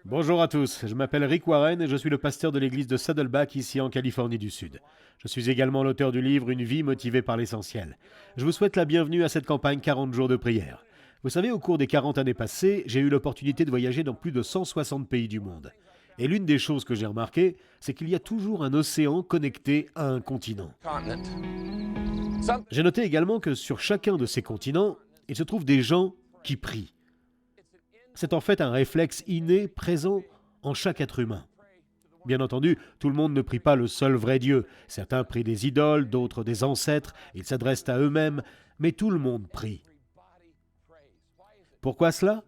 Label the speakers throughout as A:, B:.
A: Bonjour à tous, je m'appelle Rick Warren et je suis le pasteur de l'église de Saddleback ici en Californie du Sud. Je suis également l'auteur du livre Une vie motivée par l'essentiel. Je vous souhaite la bienvenue à cette campagne 40 jours de prière. Vous savez, au cours des 40 années passées, j'ai eu l'opportunité de voyager dans plus de 160 pays du monde. Et l'une des choses que j'ai remarquées, c'est qu'il y a toujours un océan connecté à un continent. J'ai noté également que sur chacun de ces continents, il se trouve des gens qui prient. C'est en fait un réflexe inné présent en chaque être humain. Bien entendu, tout le monde ne prie pas le seul vrai Dieu. Certains prient des idoles, d'autres des ancêtres, ils s'adressent à eux-mêmes, mais tout le monde prie. Pourquoi cela?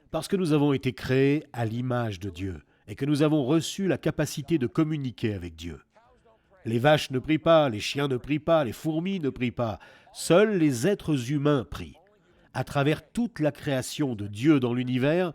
A: Parce que nous avons été créés à l'image de Dieu et que nous avons reçu la capacité de communiquer avec Dieu. Les vaches ne prient pas, les chiens ne prient pas, les fourmis ne prient pas. Seuls les êtres humains prient. À travers toute la création de Dieu dans l'univers,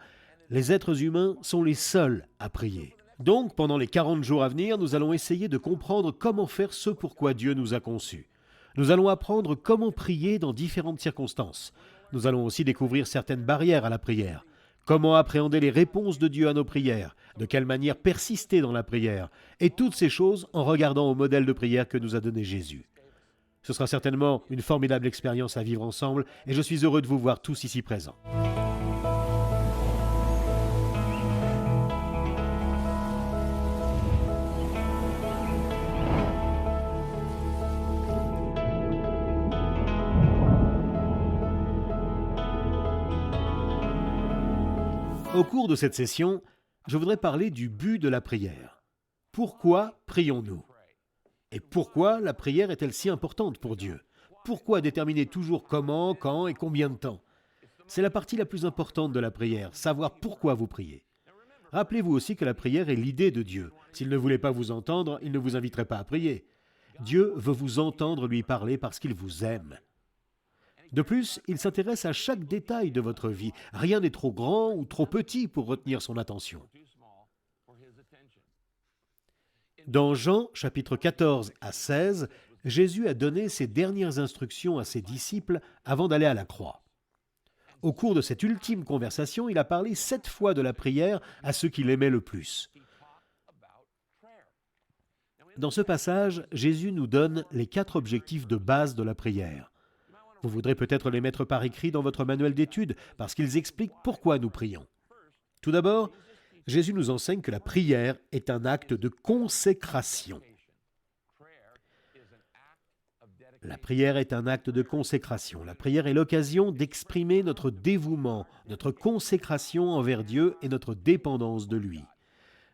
A: les êtres humains sont les seuls à prier. Donc, pendant les 40 jours à venir, nous allons essayer de comprendre comment faire ce pourquoi Dieu nous a conçus. Nous allons apprendre comment prier dans différentes circonstances. Nous allons aussi découvrir certaines barrières à la prière. Comment appréhender les réponses de Dieu à nos prières, de quelle manière persister dans la prière, et toutes ces choses en regardant au modèle de prière que nous a donné Jésus. Ce sera certainement une formidable expérience à vivre ensemble et je suis heureux de vous voir tous ici présents. Au cours de cette session, je voudrais parler du but de la prière. Pourquoi prions-nous? Et pourquoi la prière est-elle si importante pour Dieu? Pourquoi déterminer toujours comment, quand et combien de temps? C'est la partie la plus importante de la prière, savoir pourquoi vous priez. Rappelez-vous aussi que la prière est l'idée de Dieu. S'il ne voulait pas vous entendre, il ne vous inviterait pas à prier. Dieu veut vous entendre lui parler parce qu'il vous aime. De plus, il s'intéresse à chaque détail de votre vie. Rien n'est trop grand ou trop petit pour retenir son attention. Dans Jean, chapitre 14 à 16, Jésus a donné ses dernières instructions à ses disciples avant d'aller à la croix. Au cours de cette ultime conversation, il a parlé 7 fois de la prière à ceux qu'il aimait le plus. Dans ce passage, Jésus nous donne les 4 objectifs de base de la prière. Vous voudrez peut-être les mettre par écrit dans votre manuel d'études, parce qu'ils expliquent pourquoi nous prions. Tout d'abord, Jésus nous enseigne que la prière est un acte de consécration. La prière est un acte de consécration. La prière est l'occasion d'exprimer notre dévouement, notre consécration envers Dieu et notre dépendance de lui.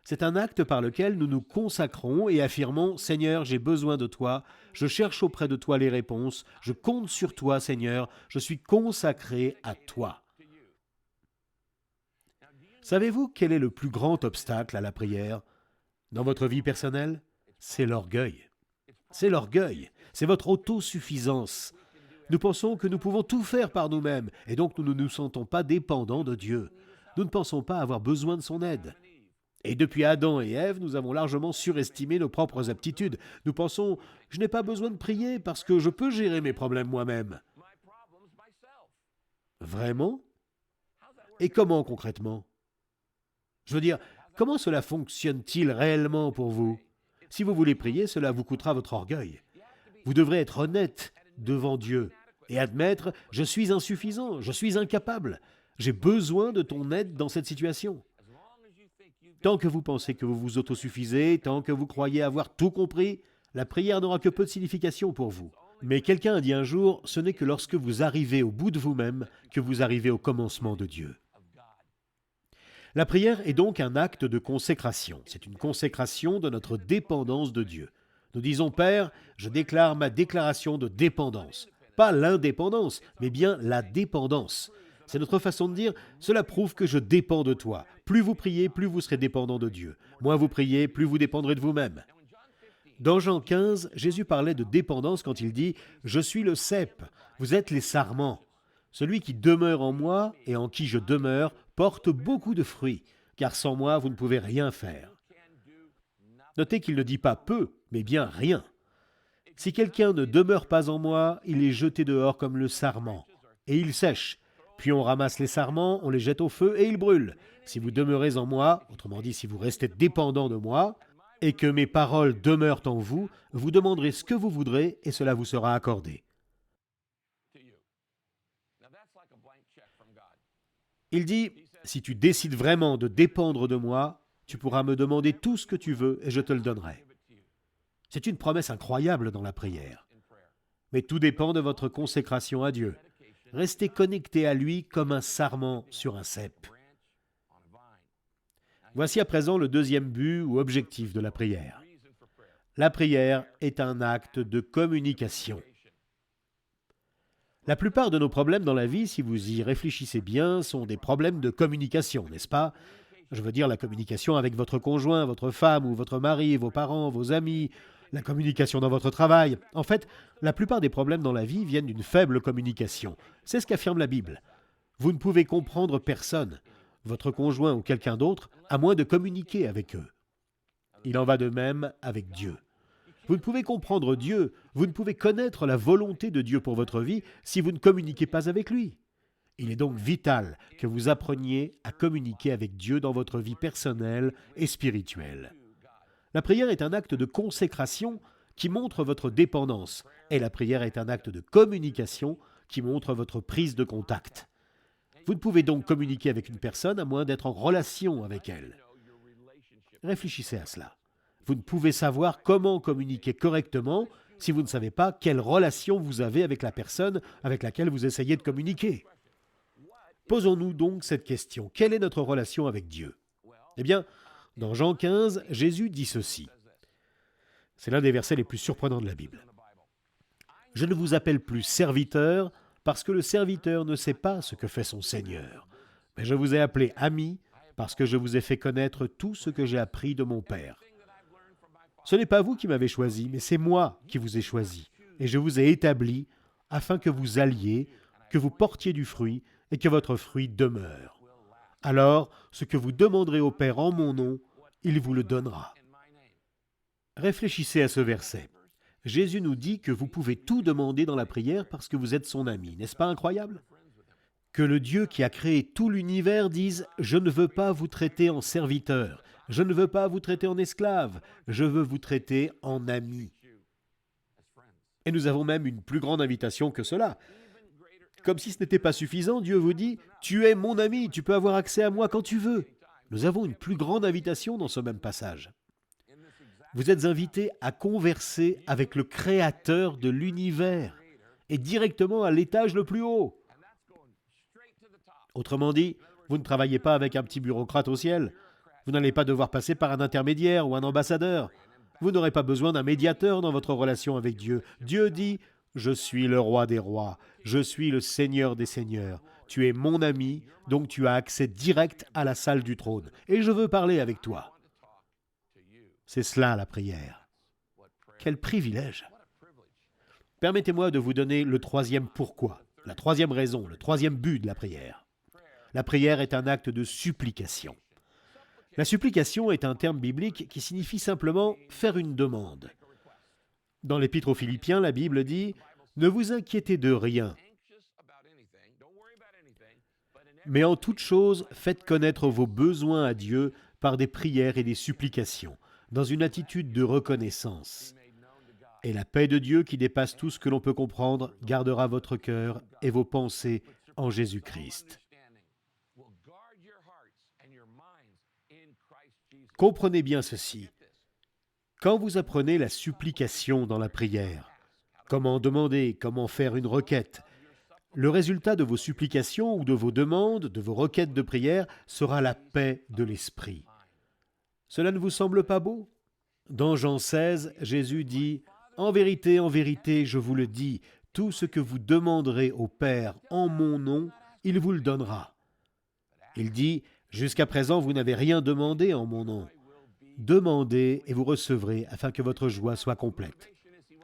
A: C'est un acte par lequel nous nous consacrons et affirmons « Seigneur, j'ai besoin de toi, je cherche auprès de toi les réponses, je compte sur toi, Seigneur, je suis consacré à toi. » Savez-vous quel est le plus grand obstacle à la prière dans votre vie personnelle? C'est l'orgueil. C'est l'orgueil, c'est votre autosuffisance. Nous pensons que nous pouvons tout faire par nous-mêmes et donc nous ne nous sentons pas dépendants de Dieu. Nous ne pensons pas avoir besoin de son aide. Et depuis Adam et Ève, nous avons largement surestimé nos propres aptitudes. Nous pensons « je n'ai pas besoin de prier parce que je peux gérer mes problèmes moi-même ». Vraiment? Et comment concrètement? Je veux dire, comment cela fonctionne-t-il réellement pour vous? Si vous voulez prier, cela vous coûtera votre orgueil. Vous devrez être honnête devant Dieu et admettre « je suis insuffisant, je suis incapable, j'ai besoin de ton aide dans cette situation ». Tant que vous pensez que vous vous autosuffisez, tant que vous croyez avoir tout compris, la prière n'aura que peu de signification pour vous. Mais quelqu'un a dit un jour, ce n'est que lorsque vous arrivez au bout de vous-même que vous arrivez au commencement de Dieu. La prière est donc un acte de consécration. C'est une consécration de notre dépendance de Dieu. Nous disons, Père, je déclare ma déclaration de dépendance. Pas l'indépendance, mais bien la dépendance. C'est notre façon de dire, cela prouve que je dépends de toi. Plus vous priez, plus vous serez dépendant de Dieu. Moins vous priez, plus vous dépendrez de vous-même. Dans Jean 15, Jésus parlait de dépendance quand il dit « Je suis le cep, vous êtes les sarments. Celui qui demeure en moi et en qui je demeure porte beaucoup de fruits, car sans moi, vous ne pouvez rien faire. » Notez qu'il ne dit pas peu, mais bien rien. Si quelqu'un ne demeure pas en moi, il est jeté dehors comme le sarment, et il sèche. Puis on ramasse les sarments, on les jette au feu et ils brûlent. Si vous demeurez en moi, autrement dit, si vous restez dépendant de moi, et que mes paroles demeurent en vous, vous demanderez ce que vous voudrez et cela vous sera accordé. Il dit, si tu décides vraiment de dépendre de moi, tu pourras me demander tout ce que tu veux et je te le donnerai. C'est une promesse incroyable dans la prière. Mais tout dépend de votre consécration à Dieu. Restez connecté à lui comme un sarment sur un cep. Voici à présent le deuxième but ou objectif de la prière. La prière est un acte de communication. La plupart de nos problèmes dans la vie, si vous y réfléchissez bien, sont des problèmes de communication, n'est-ce pas? Je veux dire la communication avec votre conjoint, votre femme ou votre mari, vos parents, vos amis, la communication dans votre travail. En fait, la plupart des problèmes dans la vie viennent d'une faible communication. C'est ce qu'affirme la Bible. Vous ne pouvez comprendre personne, votre conjoint ou quelqu'un d'autre, à moins de communiquer avec eux. Il en va de même avec Dieu. Vous ne pouvez comprendre Dieu, vous ne pouvez connaître la volonté de Dieu pour votre vie si vous ne communiquez pas avec lui. Il est donc vital que vous appreniez à communiquer avec Dieu dans votre vie personnelle et spirituelle. La prière est un acte de consécration qui montre votre dépendance, et la prière est un acte de communication qui montre votre prise de contact. Vous ne pouvez donc communiquer avec une personne à moins d'être en relation avec elle. Réfléchissez à cela. Vous ne pouvez savoir comment communiquer correctement si vous ne savez pas quelle relation vous avez avec la personne avec laquelle vous essayez de communiquer. Posons-nous donc cette question. Quelle est notre relation avec Dieu? Eh bien, dans Jean 15, Jésus dit ceci. C'est l'un des versets les plus surprenants de la Bible. « Je ne vous appelle plus serviteur, parce que le serviteur ne sait pas ce que fait son Seigneur. Mais je vous ai appelé ami, parce que je vous ai fait connaître tout ce que j'ai appris de mon Père. Ce n'est pas vous qui m'avez choisi, mais c'est moi qui vous ai choisi, et je vous ai établi afin que vous alliez, que vous portiez du fruit, et que votre fruit demeure. Alors, ce que vous demanderez au Père en mon nom, il vous le donnera. » Réfléchissez à ce verset. Jésus nous dit que vous pouvez tout demander dans la prière parce que vous êtes son ami. N'est-ce pas incroyable? Que le Dieu qui a créé tout l'univers dise « Je ne veux pas vous traiter en serviteur, je ne veux pas vous traiter en esclave, je veux vous traiter en ami. » Et nous avons même une plus grande invitation que cela. Comme si ce n'était pas suffisant, Dieu vous dit « Tu es mon ami, tu peux avoir accès à moi quand tu veux. » Nous avons une plus grande invitation dans ce même passage. Vous êtes invités à converser avec le Créateur de l'univers et directement à l'étage le plus haut. Autrement dit, vous ne travaillez pas avec un petit bureaucrate au ciel. Vous n'allez pas devoir passer par un intermédiaire ou un ambassadeur. Vous n'aurez pas besoin d'un médiateur dans votre relation avec Dieu. Dieu dit « Je suis le roi des rois, je suis le Seigneur des seigneurs. Tu es mon ami, donc tu as accès direct à la salle du trône. Et je veux parler avec toi. » C'est cela la prière. Quel privilège! Permettez-moi de vous donner le troisième pourquoi, la troisième raison, le troisième but de la prière. La prière est un acte de supplication. La supplication est un terme biblique qui signifie simplement faire une demande. Dans l'Épître aux Philippiens, la Bible dit « Ne vous inquiétez de rien, mais en toute chose, faites connaître vos besoins à Dieu par des prières et des supplications, dans une attitude de reconnaissance. Et la paix de Dieu qui dépasse tout ce que l'on peut comprendre gardera votre cœur et vos pensées en Jésus-Christ. » Comprenez bien ceci. Quand vous apprenez la supplication dans la prière, comment demander, comment faire une requête, le résultat de vos supplications ou de vos demandes, de vos requêtes de prière, sera la paix de l'esprit. Cela ne vous semble pas beau? Dans Jean 16, Jésus dit « En vérité, je vous le dis, tout ce que vous demanderez au Père en mon nom, il vous le donnera. » Il dit « Jusqu'à présent, vous n'avez rien demandé en mon nom. Demandez et vous recevrez afin que votre joie soit complète. »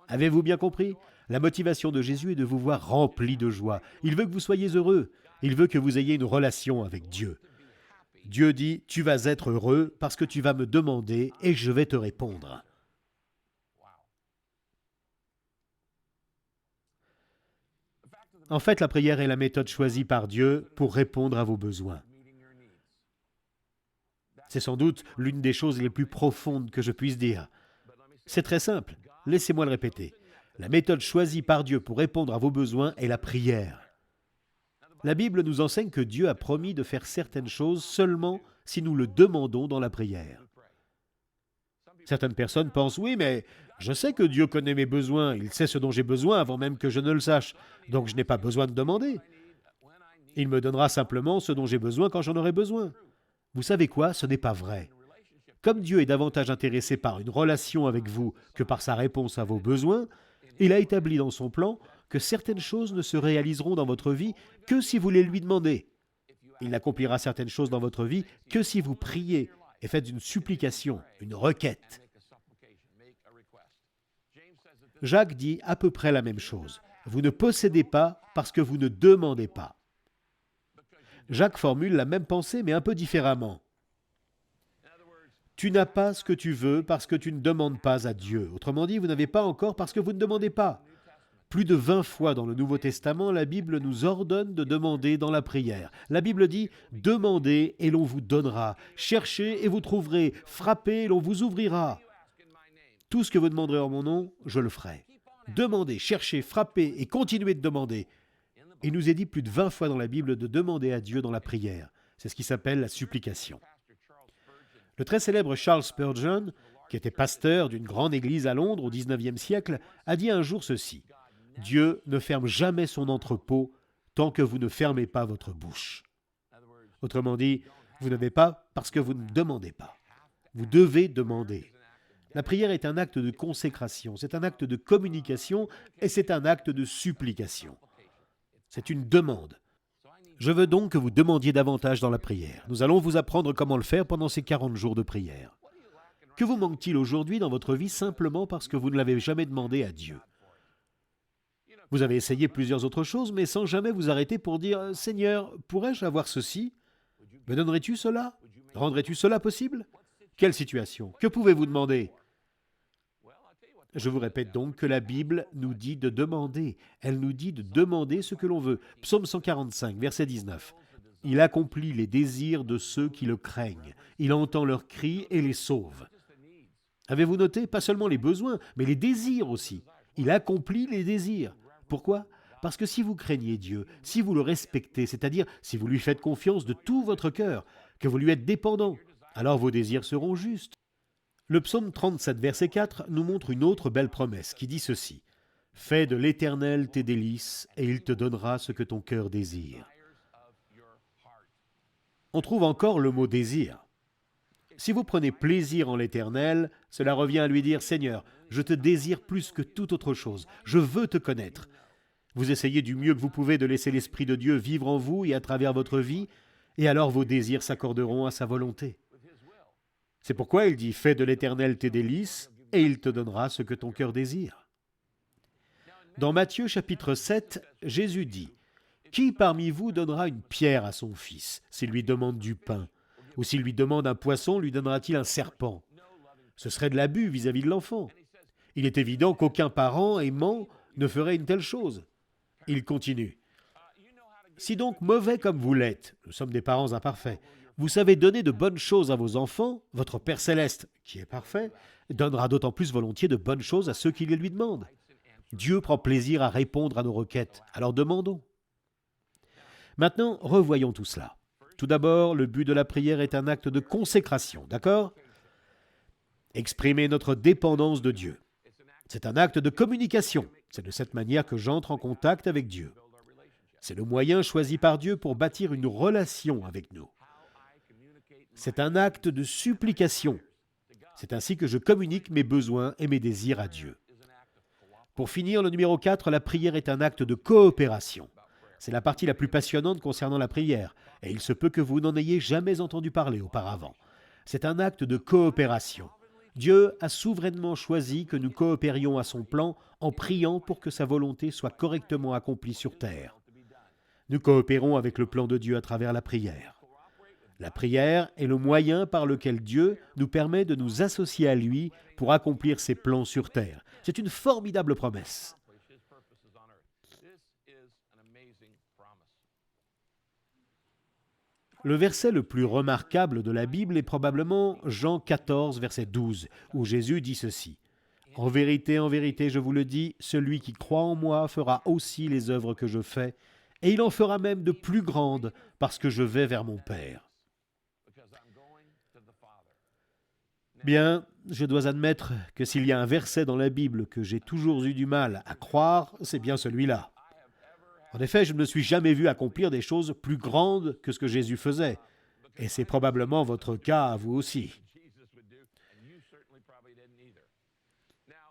A: Avez-vous bien compris? La motivation de Jésus est de vous voir rempli de joie. Il veut que vous soyez heureux. Il veut que vous ayez une relation avec Dieu. Dieu dit, tu vas être heureux parce que tu vas me demander et je vais te répondre. En fait, la prière est la méthode choisie par Dieu pour répondre à vos besoins. C'est sans doute l'une des choses les plus profondes que je puisse dire. C'est très simple, laissez-moi le répéter. La méthode choisie par Dieu pour répondre à vos besoins est la prière. La Bible nous enseigne que Dieu a promis de faire certaines choses seulement si nous le demandons dans la prière. Certaines personnes pensent, oui, mais je sais que Dieu connaît mes besoins, il sait ce dont j'ai besoin avant même que je ne le sache, donc je n'ai pas besoin de demander. Il me donnera simplement ce dont j'ai besoin quand j'en aurai besoin. Vous savez quoi? Ce n'est pas vrai. Comme Dieu est davantage intéressé par une relation avec vous que par sa réponse à vos besoins, il a établi dans son plan que certaines choses ne se réaliseront dans votre vie que si vous les lui demandez. Il n'accomplira certaines choses dans votre vie que si vous priez et faites une supplication, une requête. Jacques dit à peu près la même chose. Vous ne possédez pas parce que vous ne demandez pas. Jacques formule la même pensée mais un peu différemment. Tu n'as pas ce que tu veux parce que tu ne demandes pas à Dieu. Autrement dit, vous n'avez pas encore parce que vous ne demandez pas. Plus de 20 fois dans le Nouveau Testament, la Bible nous ordonne de demander dans la prière. La Bible dit « Demandez et l'on vous donnera, cherchez et vous trouverez, frappez et l'on vous ouvrira. Tout ce que vous demanderez en mon nom, je le ferai. » Demandez, cherchez, frappez et continuez de demander. Il nous est dit plus de 20 fois dans la Bible de demander à Dieu dans la prière. C'est ce qui s'appelle la supplication. Le très célèbre Charles Spurgeon, qui était pasteur d'une grande église à Londres au XIXe siècle, a dit un jour ceci. Dieu ne ferme jamais son entrepôt tant que vous ne fermez pas votre bouche. Autrement dit, vous n'avez pas parce que vous ne demandez pas. Vous devez demander. La prière est un acte de consécration, c'est un acte de communication et c'est un acte de supplication. C'est une demande. Je veux donc que vous demandiez davantage dans la prière. Nous allons vous apprendre comment le faire pendant ces 40 jours de prière. Que vous manque-t-il aujourd'hui dans votre vie simplement parce que vous ne l'avez jamais demandé à Dieu? Vous avez essayé plusieurs autres choses, mais sans jamais vous arrêter pour dire « Seigneur, pourrais-je avoir ceci? Me donnerais-tu cela? Rendrais-tu cela possible? Quelle situation? Que pouvez-vous demander ?» Je vous répète donc que la Bible nous dit de demander. Elle nous dit de demander ce que l'on veut. Psaume 145, verset 19. « Il accomplit les désirs de ceux qui le craignent. Il entend leurs cris et les sauve. » Avez-vous noté? Pas seulement les besoins, mais les désirs aussi. Il accomplit les désirs. Pourquoi? Parce que si vous craignez Dieu, si vous le respectez, c'est-à-dire si vous lui faites confiance de tout votre cœur, que vous lui êtes dépendant, alors vos désirs seront justes. Le psaume 37, verset 4, nous montre une autre belle promesse qui dit ceci. « Fais de l'Éternel tes délices, et il te donnera ce que ton cœur désire. » On trouve encore le mot « désir ». Si vous prenez plaisir en l'Éternel, cela revient à lui dire « Seigneur, je te désire plus que toute autre chose, je veux te connaître. » Vous essayez du mieux que vous pouvez de laisser l'Esprit de Dieu vivre en vous et à travers votre vie, et alors vos désirs s'accorderont à sa volonté. C'est pourquoi il dit « Fais de l'Éternel tes délices, et il te donnera ce que ton cœur désire. » Dans Matthieu chapitre 7, Jésus dit « Qui parmi vous donnera une pierre à son fils, s'il lui demande du pain? Ou s'il lui demande un poisson, lui donnera-t-il un serpent? Ce serait de l'abus vis-à-vis de l'enfant. Il est évident qu'aucun parent aimant ne ferait une telle chose. » Il continue. « Si donc mauvais comme vous l'êtes, nous sommes des parents imparfaits, vous savez donner de bonnes choses à vos enfants, votre Père céleste, qui est parfait, donnera d'autant plus volontiers de bonnes choses à ceux qui les lui demandent. Dieu prend plaisir à répondre à nos requêtes, alors demandons. » Maintenant, revoyons tout cela. Tout d'abord, le but de la prière est un acte de consécration, d'accord? Exprimer notre dépendance de Dieu. C'est un acte de communication. C'est de cette manière que j'entre en contact avec Dieu. C'est le moyen choisi par Dieu pour bâtir une relation avec nous. C'est un acte de supplication. C'est ainsi que je communique mes besoins et mes désirs à Dieu. Pour finir, le numéro 4, la prière est un acte de coopération. C'est la partie la plus passionnante concernant la prière, et il se peut que vous n'en ayez jamais entendu parler auparavant. C'est un acte de coopération. Dieu a souverainement choisi que nous coopérions à son plan en priant pour que sa volonté soit correctement accomplie sur terre. Nous coopérons avec le plan de Dieu à travers la prière. La prière est le moyen par lequel Dieu nous permet de nous associer à lui pour accomplir ses plans sur terre. C'est une formidable promesse. Le verset le plus remarquable de la Bible est probablement Jean 14, verset 12, où Jésus dit ceci. « En vérité, je vous le dis, celui qui croit en moi fera aussi les œuvres que je fais, et il en fera même de plus grandes, parce que je vais vers mon Père. » Bien, je dois admettre que s'il y a un verset dans la Bible que j'ai toujours eu du mal à croire, c'est bien celui-là. En effet, je ne me suis jamais vu accomplir des choses plus grandes que ce que Jésus faisait. Et c'est probablement votre cas à vous aussi.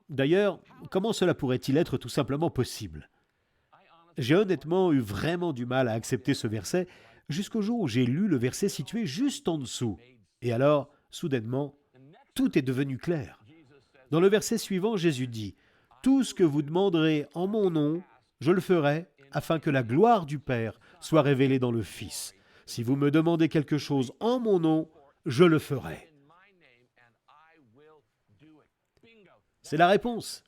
A: D'ailleurs, comment cela pourrait-il être tout simplement possible? J'ai honnêtement eu vraiment du mal à accepter ce verset jusqu'au jour où j'ai lu le verset situé juste en dessous. Et alors, soudainement, tout est devenu clair. Dans le verset suivant, Jésus dit « Tout ce que vous demanderez en mon nom, je le ferai, afin que la gloire du Père soit révélée dans le Fils. Si vous me demandez quelque chose en mon nom, je le ferai. » C'est la réponse.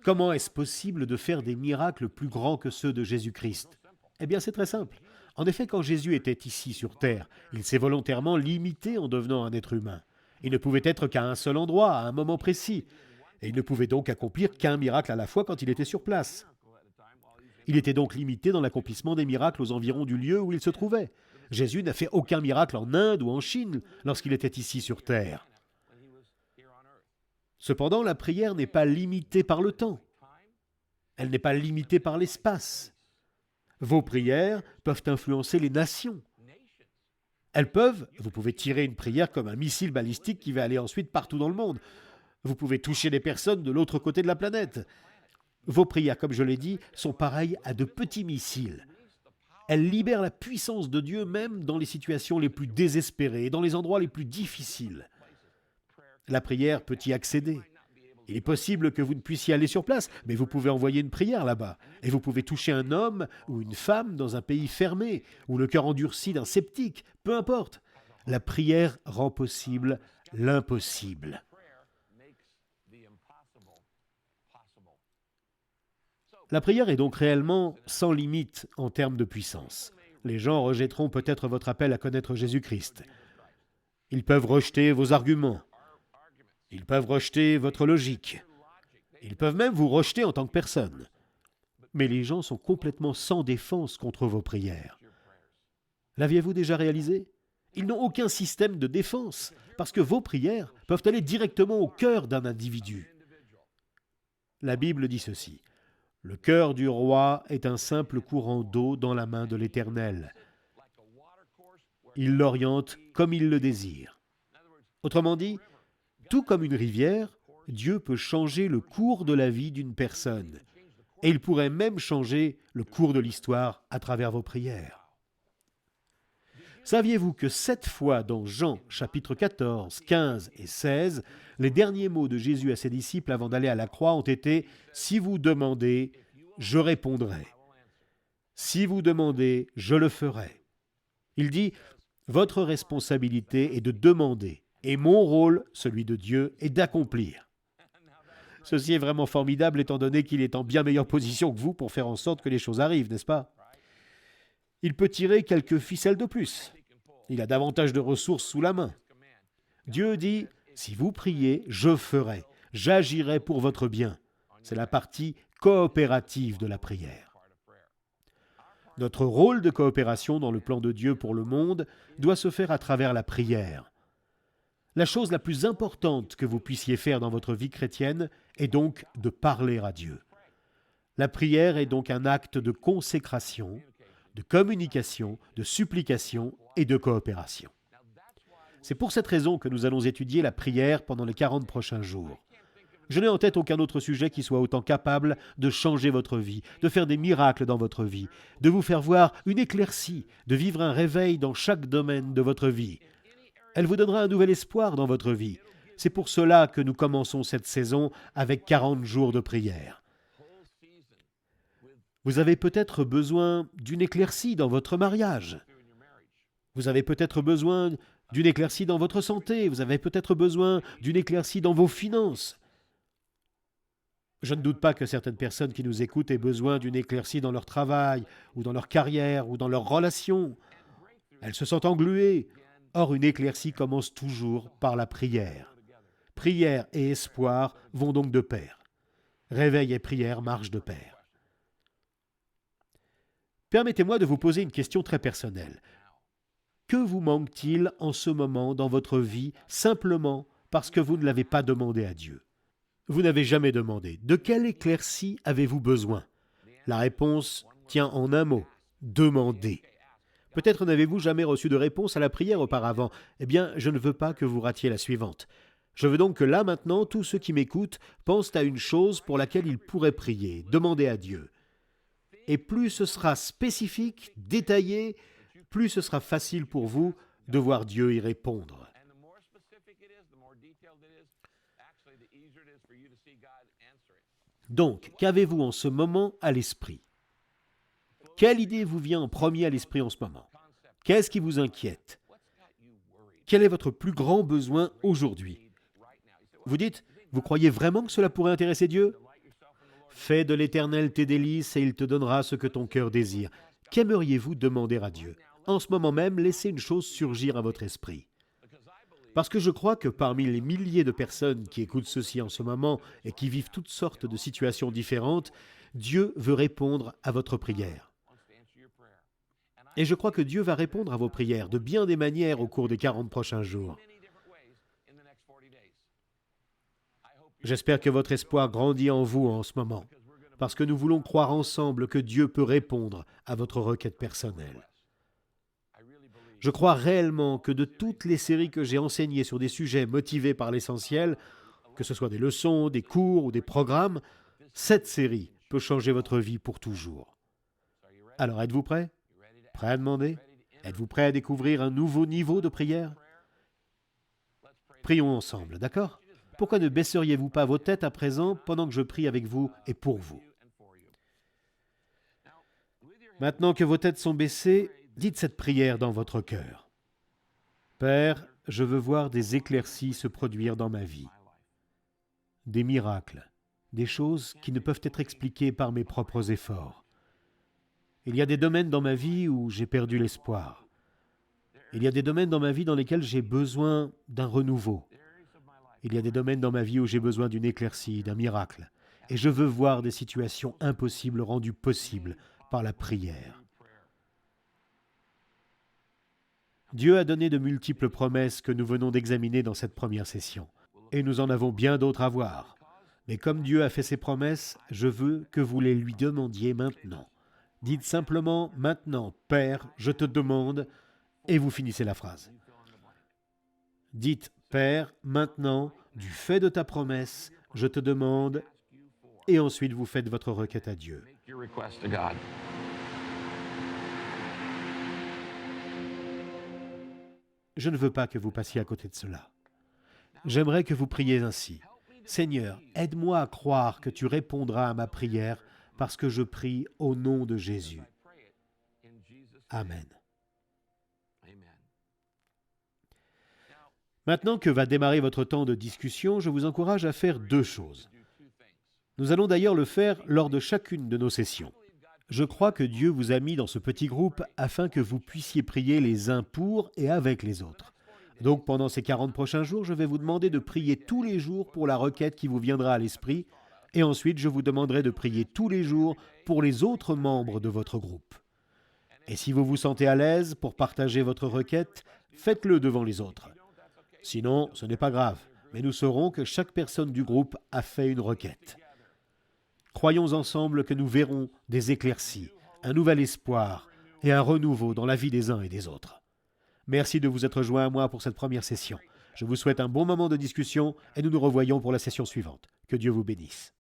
A: Comment est-ce possible de faire des miracles plus grands que ceux de Jésus-Christ? Eh bien, c'est très simple. En effet, quand Jésus était ici sur terre, il s'est volontairement limité en devenant un être humain. Il ne pouvait être qu'à un seul endroit, à un moment précis. Et il ne pouvait donc accomplir qu'un miracle à la fois quand il était sur place. Il était donc limité dans l'accomplissement des miracles aux environs du lieu où il se trouvait. Jésus n'a fait aucun miracle en Inde ou en Chine lorsqu'il était ici sur terre. Cependant, la prière n'est pas limitée par le temps. Elle n'est pas limitée par l'espace. Vos prières peuvent influencer les nations. Vous pouvez tirer une prière comme un missile balistique qui va aller ensuite partout dans le monde. Vous pouvez toucher des personnes de l'autre côté de la planète. Vos prières, comme je l'ai dit, sont pareilles à de petits missiles. Elles libèrent la puissance de Dieu même dans les situations les plus désespérées, dans les endroits les plus difficiles. La prière peut y accéder. Il est possible que vous ne puissiez aller sur place, mais vous pouvez envoyer une prière là-bas. Et vous pouvez toucher un homme ou une femme dans un pays fermé, ou le cœur endurci d'un sceptique, peu importe. La prière rend possible l'impossible. La prière est donc réellement sans limite en termes de puissance. Les gens rejetteront peut-être votre appel à connaître Jésus-Christ. Ils peuvent rejeter vos arguments. Ils peuvent rejeter votre logique. Ils peuvent même vous rejeter en tant que personne. Mais les gens sont complètement sans défense contre vos prières. L'aviez-vous déjà réalisé? Ils n'ont aucun système de défense, parce que vos prières peuvent aller directement au cœur d'un individu. La Bible dit ceci. « Le cœur du roi est un simple courant d'eau dans la main de l'Éternel. Il l'oriente comme il le désire. » Autrement dit, tout comme une rivière, Dieu peut changer le cours de la vie d'une personne. Et il pourrait même changer le cours de l'histoire à travers vos prières. Saviez-vous que 7 fois dans Jean, chapitre 14, 15 et 16, les derniers mots de Jésus à ses disciples avant d'aller à la croix ont été « Si vous demandez, je répondrai. Si vous demandez, je le ferai. » Il dit « Votre responsabilité est de demander. Et mon rôle, celui de Dieu, est d'accomplir. » Ceci est vraiment formidable étant donné qu'il est en bien meilleure position que vous pour faire en sorte que les choses arrivent, n'est-ce pas? Il peut tirer quelques ficelles de plus. Il a davantage de ressources sous la main. Dieu dit « Si vous priez, je ferai. J'agirai pour votre bien. » C'est la partie coopérative de la prière. Notre rôle de coopération dans le plan de Dieu pour le monde doit se faire à travers la prière. La chose la plus importante que vous puissiez faire dans votre vie chrétienne est donc de parler à Dieu. La prière est donc un acte de consécration, de communication, de supplication et de coopération. C'est pour cette raison que nous allons étudier la prière pendant les 40 prochains jours. Je n'ai en tête aucun autre sujet qui soit autant capable de changer votre vie, de faire des miracles dans votre vie, de vous faire voir une éclaircie, de vivre un réveil dans chaque domaine de votre vie. Elle vous donnera un nouvel espoir dans votre vie. C'est pour cela que nous commençons cette saison avec 40 jours de prière. Vous avez peut-être besoin d'une éclaircie dans votre mariage. Vous avez peut-être besoin d'une éclaircie dans votre santé. Vous avez peut-être besoin d'une éclaircie dans vos finances. Je ne doute pas que certaines personnes qui nous écoutent aient besoin d'une éclaircie dans leur travail, ou dans leur carrière, ou dans leurs relations. Elles se sentent engluées. Or, une éclaircie commence toujours par la prière. Prière et espoir vont donc de pair. Réveil et prière marchent de pair. Permettez-moi de vous poser une question très personnelle. Que vous manque-t-il en ce moment dans votre vie simplement parce que vous ne l'avez pas demandé à Dieu? Vous n'avez jamais demandé. De quelle éclaircie avez-vous besoin? La réponse tient en un mot. Demandez. Peut-être n'avez-vous jamais reçu de réponse à la prière auparavant. Eh bien, je ne veux pas que vous ratiez la suivante. Je veux donc que là, maintenant, tous ceux qui m'écoutent pensent à une chose pour laquelle ils pourraient prier, demander à Dieu. Et plus ce sera spécifique, détaillé, plus ce sera facile pour vous de voir Dieu y répondre. Donc, qu'avez-vous en ce moment à l'esprit? Quelle idée vous vient en premier à l'esprit en ce moment? Qu'est-ce qui vous inquiète? Quel est votre plus grand besoin aujourd'hui? Vous dites, vous croyez vraiment que cela pourrait intéresser Dieu? Fais de l'Éternel tes délices et il te donnera ce que ton cœur désire. Qu'aimeriez-vous demander à Dieu? En ce moment même, laissez une chose surgir à votre esprit. Parce que je crois que parmi les milliers de personnes qui écoutent ceci en ce moment et qui vivent toutes sortes de situations différentes, Dieu veut répondre à votre prière. Et je crois que Dieu va répondre à vos prières de bien des manières au cours des 40 prochains jours. J'espère que votre espoir grandit en vous en ce moment, parce que nous voulons croire ensemble que Dieu peut répondre à votre requête personnelle. Je crois réellement que de toutes les séries que j'ai enseignées sur des sujets motivés par l'essentiel, que ce soit des leçons, des cours ou des programmes, cette série peut changer votre vie pour toujours. Alors êtes-vous prêts? Prêt à demander? Êtes-vous prêt à découvrir un nouveau niveau de prière? Prions ensemble, d'accord? Pourquoi ne baisseriez-vous pas vos têtes à présent pendant que je prie avec vous et pour vous? Maintenant que vos têtes sont baissées, dites cette prière dans votre cœur. Père, je veux voir des éclaircies se produire dans ma vie. Des miracles, des choses qui ne peuvent être expliquées par mes propres efforts. Il y a des domaines dans ma vie où j'ai perdu l'espoir. Il y a des domaines dans ma vie dans lesquels j'ai besoin d'un renouveau. Il y a des domaines dans ma vie où j'ai besoin d'une éclaircie, d'un miracle. Et je veux voir des situations impossibles rendues possibles par la prière. Dieu a donné de multiples promesses que nous venons d'examiner dans cette première session. Et nous en avons bien d'autres à voir. Mais comme Dieu a fait ses promesses, je veux que vous les lui demandiez maintenant. Dites simplement « Maintenant, Père, je te demande » et vous finissez la phrase. Dites « Père, maintenant, du fait de ta promesse, je te demande » et ensuite vous faites votre requête à Dieu. Je ne veux pas que vous passiez à côté de cela. J'aimerais que vous priez ainsi. Seigneur, aide-moi à croire que tu répondras à ma prière parce que je prie au nom de Jésus. Amen. Maintenant que va démarrer votre temps de discussion, je vous encourage à faire deux choses. Nous allons d'ailleurs le faire lors de chacune de nos sessions. Je crois que Dieu vous a mis dans ce petit groupe afin que vous puissiez prier les uns pour et avec les autres. Donc pendant ces 40 prochains jours, je vais vous demander de prier tous les jours pour la requête qui vous viendra à l'esprit, et ensuite je vous demanderai de prier tous les jours pour les autres membres de votre groupe. Et si vous vous sentez à l'aise pour partager votre requête, faites-le devant les autres. Sinon, ce n'est pas grave, mais nous saurons que chaque personne du groupe a fait une requête. Croyons ensemble que nous verrons des éclaircies, un nouvel espoir et un renouveau dans la vie des uns et des autres. Merci de vous être joints à moi pour cette première session. Je vous souhaite un bon moment de discussion et nous nous revoyons pour la session suivante. Que Dieu vous bénisse.